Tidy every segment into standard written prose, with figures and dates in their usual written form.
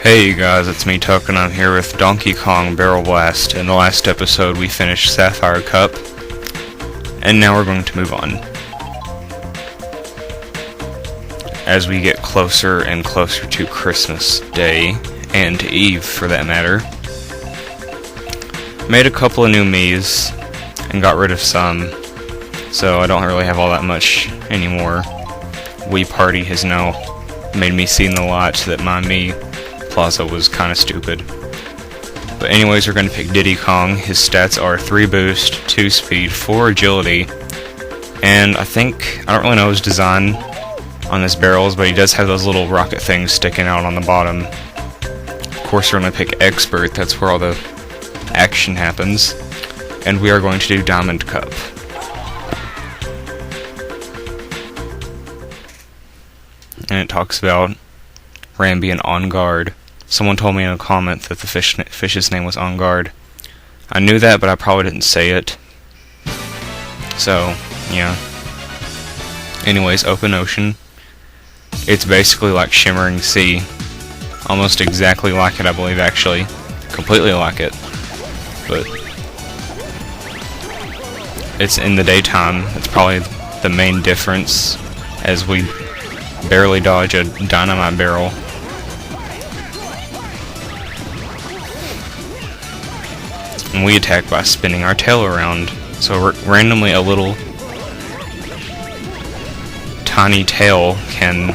Hey guys, it's me Tuck, and I'm here with Donkey Kong Barrel Blast. In the last episode we finished Sapphire Cup, and now we're going to move on. As we get closer and closer to Christmas Day, and Eve for that matter, made a couple of new Miis, and got rid of some, so I don't really have all that much anymore. Wii Party has now made me see in the light that my Mii Plaza was kind of stupid. But anyways, we're going to pick Diddy Kong. His stats are 3 boost, 2 speed, 4 agility, and I don't really know his design on his barrels, but he does have those little rocket things sticking out on the bottom. Of course, we're going to pick Expert. That's where all the action happens. And we are going to do Diamond Cup. And it talks about Ram being on guard. Someone told me in a comment that the fish's name was On Guard. I knew that, but I probably didn't say it. So, yeah. Anyways, Open Ocean. It's basically like Shimmering Sea. Almost exactly like it, I believe, actually. Completely like it. But it's in the daytime. It's probably the main difference, as we barely dodge a dynamite barrel. And we attack by spinning our tail around. So randomly a little tiny tail can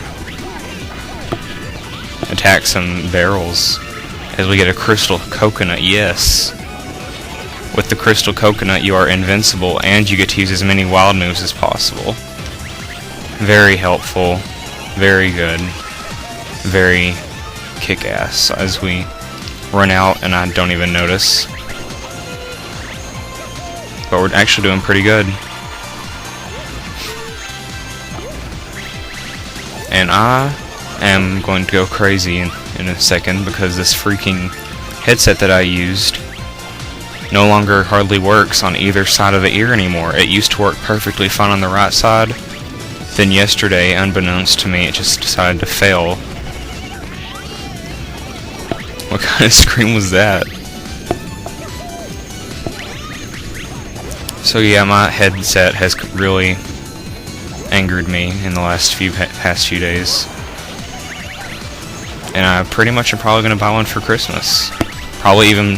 attack some barrels. As we get a crystal coconut, yes. With the crystal coconut you are invincible and you get to use as many wild moves as possible. Very helpful, very good, very kick-ass as we run out and I don't even notice. But we're actually doing pretty good. And I am going to go crazy in a second because this freaking headset that I used no longer hardly works on either side of the ear anymore. It used to work perfectly fine on the right side. Then yesterday, unbeknownst to me, it just decided to fail. What kind of scream was that? So yeah, my headset has really angered me in the past few days. And I pretty much am probably going to buy one for Christmas. Probably even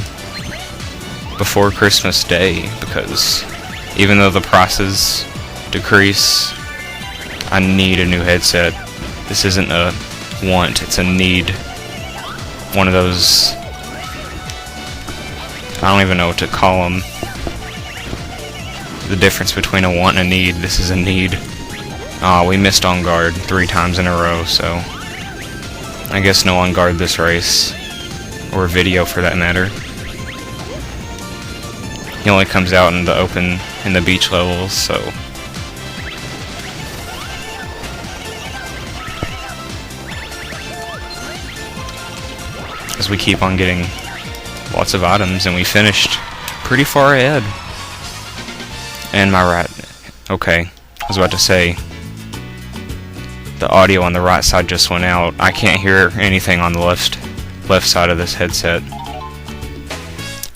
before Christmas Day, because even though the prices decrease, I need a new headset. This isn't a want, it's a need. One of those, I don't even know what to call them. The difference between a want and a need. This is a need. We missed On Guard 3 times in a row, so I guess no On Guard this race, or video for that matter. He only comes out in the open, in the beach levels, so as we keep on getting lots of items, and we finished pretty far ahead. And okay, I was about to say, the audio on the right side just went out. I can't hear anything on the left side of this headset.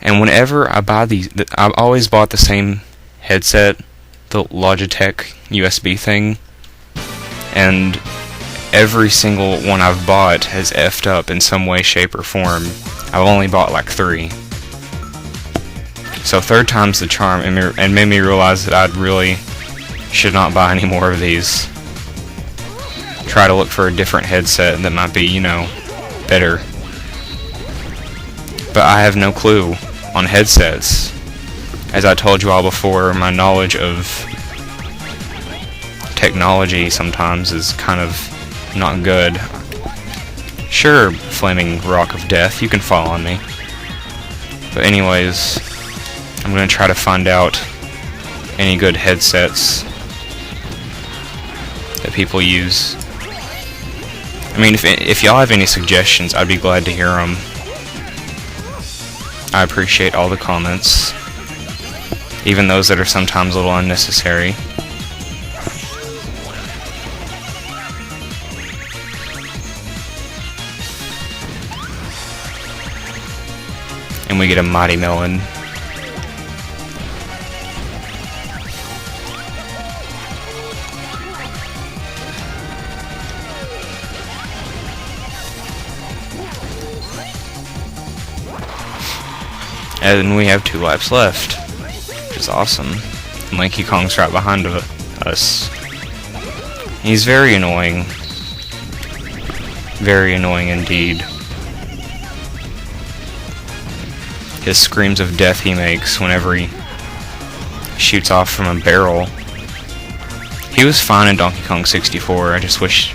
And whenever I buy these, I've always bought the same headset, the Logitech USB thing, and every single one I've bought has effed up in some way, shape, or form. I've only bought like 3. So 3rd time's the charm, and made me realize that I really should not buy any more of these. Try to look for a different headset that might be, better. But I have no clue on headsets. As I told you all before, my knowledge of technology sometimes is kind of not good. Sure, Flaming Rock of Death, you can fall on me. But anyways, I'm going to try to find out any good headsets that people use. I mean, if y'all have any suggestions, I'd be glad to hear them. I appreciate all the comments, even those that are sometimes a little unnecessary. and we get a mighty melon. And we have 2 laps left, which is awesome. And Lanky Kong's right behind us. He's very annoying. Very annoying indeed. His screams of death he makes whenever he shoots off from a barrel. He was fine in Donkey Kong 64. I just wish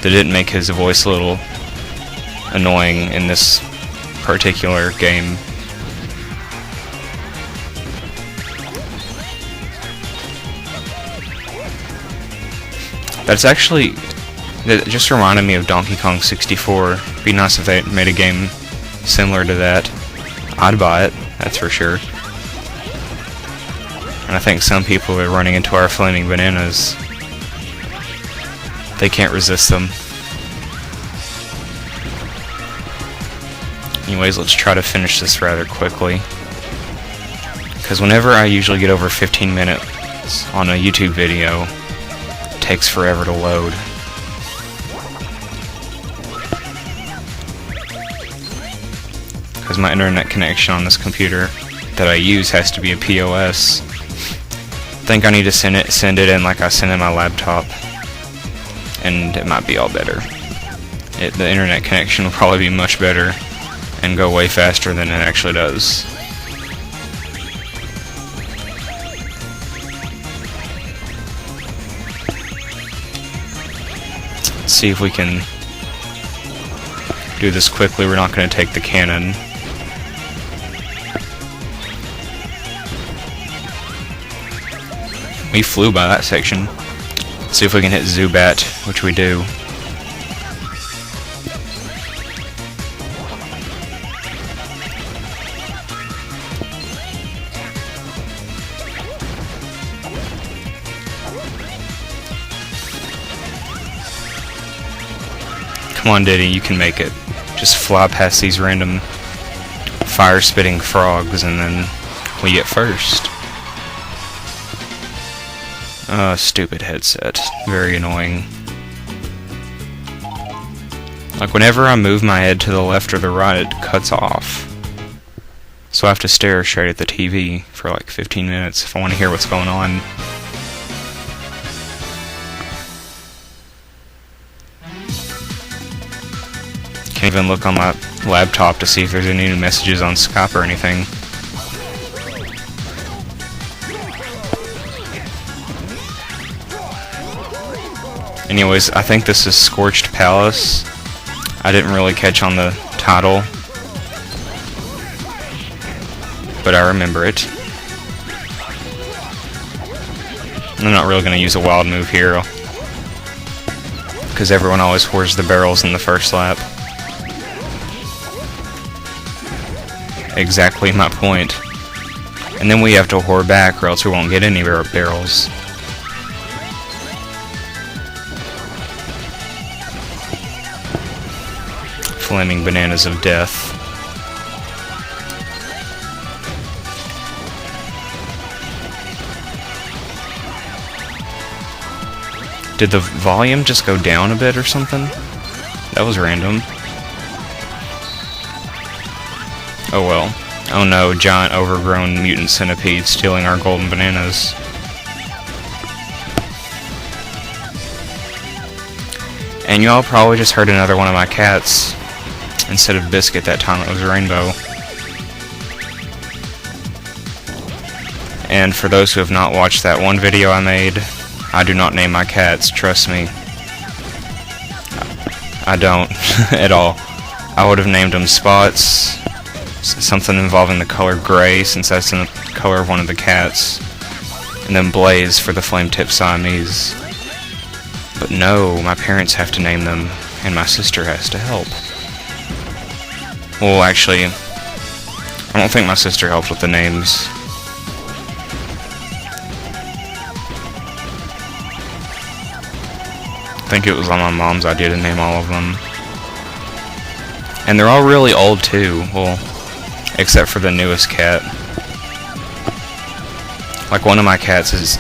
they didn't make his voice a little annoying in this particular game. That's actually, that just reminded me of Donkey Kong 64. It'd be nice if they made a game similar to that. I'd buy it, that's for sure. And I think some people are running into our flaming bananas. They can't resist them. Anyways, let's try to finish this rather quickly. Because whenever I usually get over 15 minutes on a YouTube video, it takes forever to load. Because my internet connection on this computer that I use has to be a POS. I think I need to send it in like I send in my laptop, and it might be all better. The internet connection will probably be much better and go way faster than it actually does. Let's see if we can do this quickly. We're not going to take the cannon. We flew by that section. Let's see if we can hit Zubat, which we do. Come on, Diddy, you can make it. Just fly past these random fire-spitting frogs, and then we get first. Stupid headset. Very annoying. Like, whenever I move my head to the left or the right, it cuts off. So I have to stare straight at the TV for like 15 minutes if I want to hear what's going on. Can't even look on my laptop to see if there's any new messages on Skype or anything. Anyways, I think this is Scorched Palace. I didn't really catch on the title, but I remember it. I'm not really going to use a wild move here, because everyone always hoards the barrels in the first lap. Exactly my point. And then we have to hoard back, or else we won't get any barrels. Flaming bananas of death. Did the volume just go down a bit or something? That was random. Oh well. Oh no, giant overgrown mutant centipede stealing our golden bananas. And y'all probably just heard another one of my cats. Instead of Biscuit that time, it was Rainbow. And for those who have not watched that one video I made, I do not name my cats, trust me. I don't, at all. I would have named them Spots, something involving the color gray, since that's the color of one of the cats, and then Blaze for the flame-tip Siamese. But no, my parents have to name them, and my sister has to help. Well, actually, I don't think my sister helped with the names. I think it was on my mom's idea to name all of them. And they're all really old too. Well, except for the newest cat. Like, one of my cats is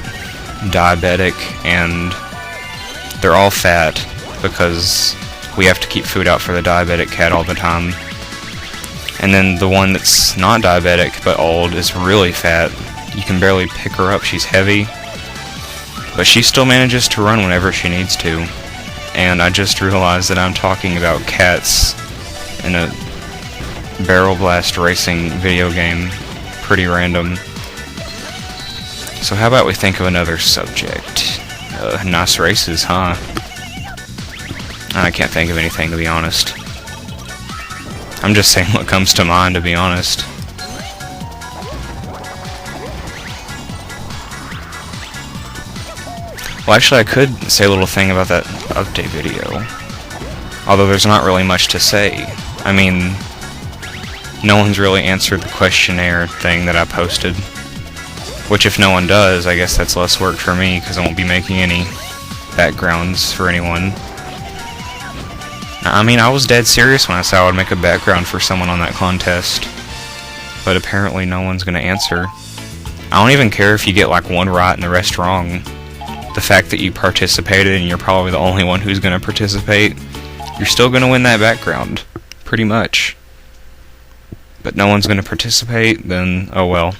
diabetic, and they're all fat because we have to keep food out for the diabetic cat all the time. And then the one that's not diabetic but old is really fat. You can barely pick her up, she's heavy. But she still manages to run whenever she needs to. And I just realized that I'm talking about cats in a barrel blast racing video game. Pretty random. So how about we think of another subject? Nice races, huh? I can't think of anything, to be honest. I'm just saying what comes to mind, to be honest. Well, actually, I could say a little thing about that update video. Although there's not really much to say. I mean, no one's really answered the questionnaire thing that I posted. Which, if no one does, I guess that's less work for me, because I won't be making any backgrounds for anyone. I mean, I was dead serious when I said I would make a background for someone on that contest. But apparently no one's going to answer. I don't even care if you get like one right and the rest wrong. The fact that you participated and you're probably the only one who's going to participate, you're still going to win that background. Pretty much. But no one's going to participate, then oh well.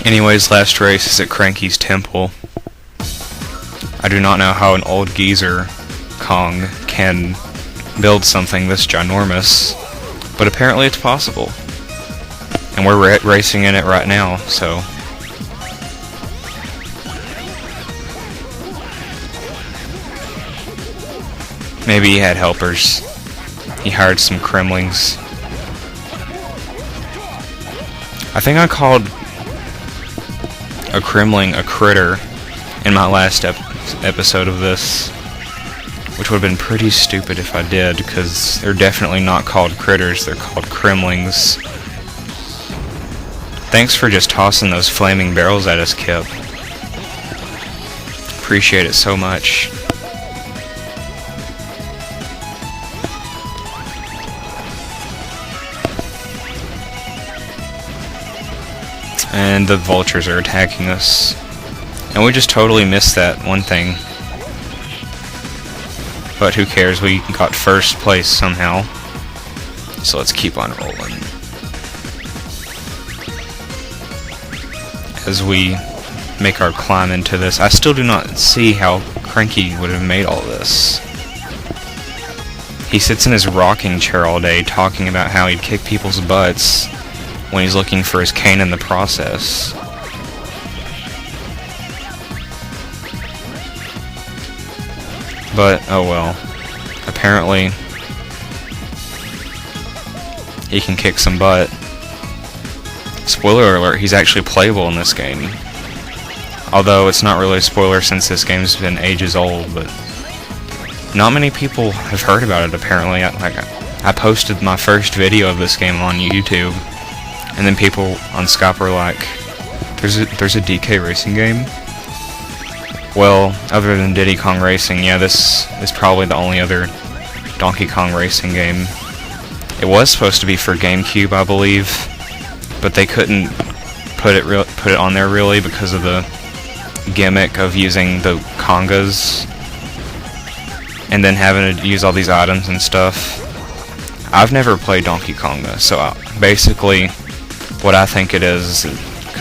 Anyways, last race is at Crankies Temple. I do not know how an old geezer, Kong, can build something this ginormous, but apparently it's possible. And we're racing in it right now, so... Maybe he had helpers. He hired some Kremlings. I think I called a Kremling a critter in my last episode of this, which would have been pretty stupid if I did, because they're definitely not called critters, they're called Kremlings. Thanks for just tossing those flaming barrels at us, Kip. Appreciate it so much. And the vultures are attacking us. And we just totally missed that one thing. But who cares, we got first place somehow. So let's keep on rolling. As we make our climb into this, I still do not see how Cranky would have made all this. He sits in his rocking chair all day talking about how he'd kick people's butts when he's looking for his cane in the process. But, oh well. Apparently, he can kick some butt. Spoiler alert, he's actually playable in this game. Although it's not really a spoiler since this game's been ages old, but not many people have heard about it apparently. I posted my first video of this game on YouTube, and then people on Skype were like, there's a DK racing game? Well, other than Diddy Kong Racing, yeah, this is probably the only other Donkey Kong racing game. It was supposed to be for GameCube, I believe, but they couldn't put it on there really because of the gimmick of using the congas and then having to use all these items and stuff. I've never played Donkey Konga, so basically what I think it is,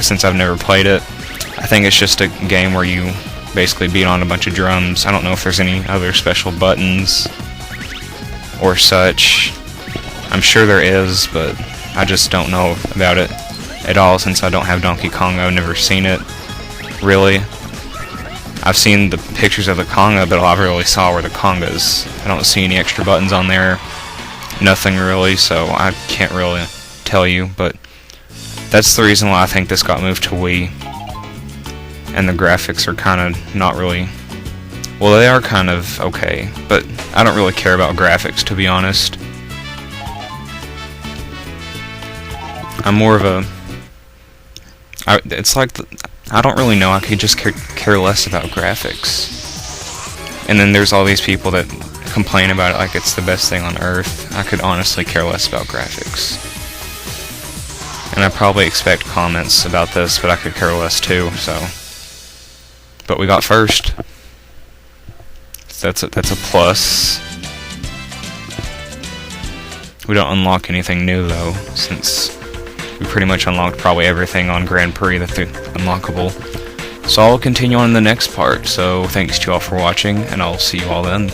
since I've never played it, I think it's just a game where you basically beat on a bunch of drums. I don't know if there's any other special buttons or such. I'm sure there is, but I just don't know about it at all since I don't have Donkey Kong. I've never seen it, really. I've seen the pictures of the conga, but all I really saw were the congas. I don't see any extra buttons on there. Nothing really, so I can't really tell you, but that's the reason why I think this got moved to Wii. And the graphics are kind of not really... Well, they are kind of okay, but I don't really care about graphics, to be honest. I'm more of a... it's like... I don't really know, I could just care less about graphics. And then there's all these people that complain about it like it's the best thing on earth. I could honestly care less about graphics. And I probably expect comments about this, but I could care less too, so. But we got first. So that's a plus. We don't unlock anything new though, since we pretty much unlocked probably everything on Grand Prix that's unlockable. So I'll continue on in the next part, so thanks to you all for watching, and I'll see you all then.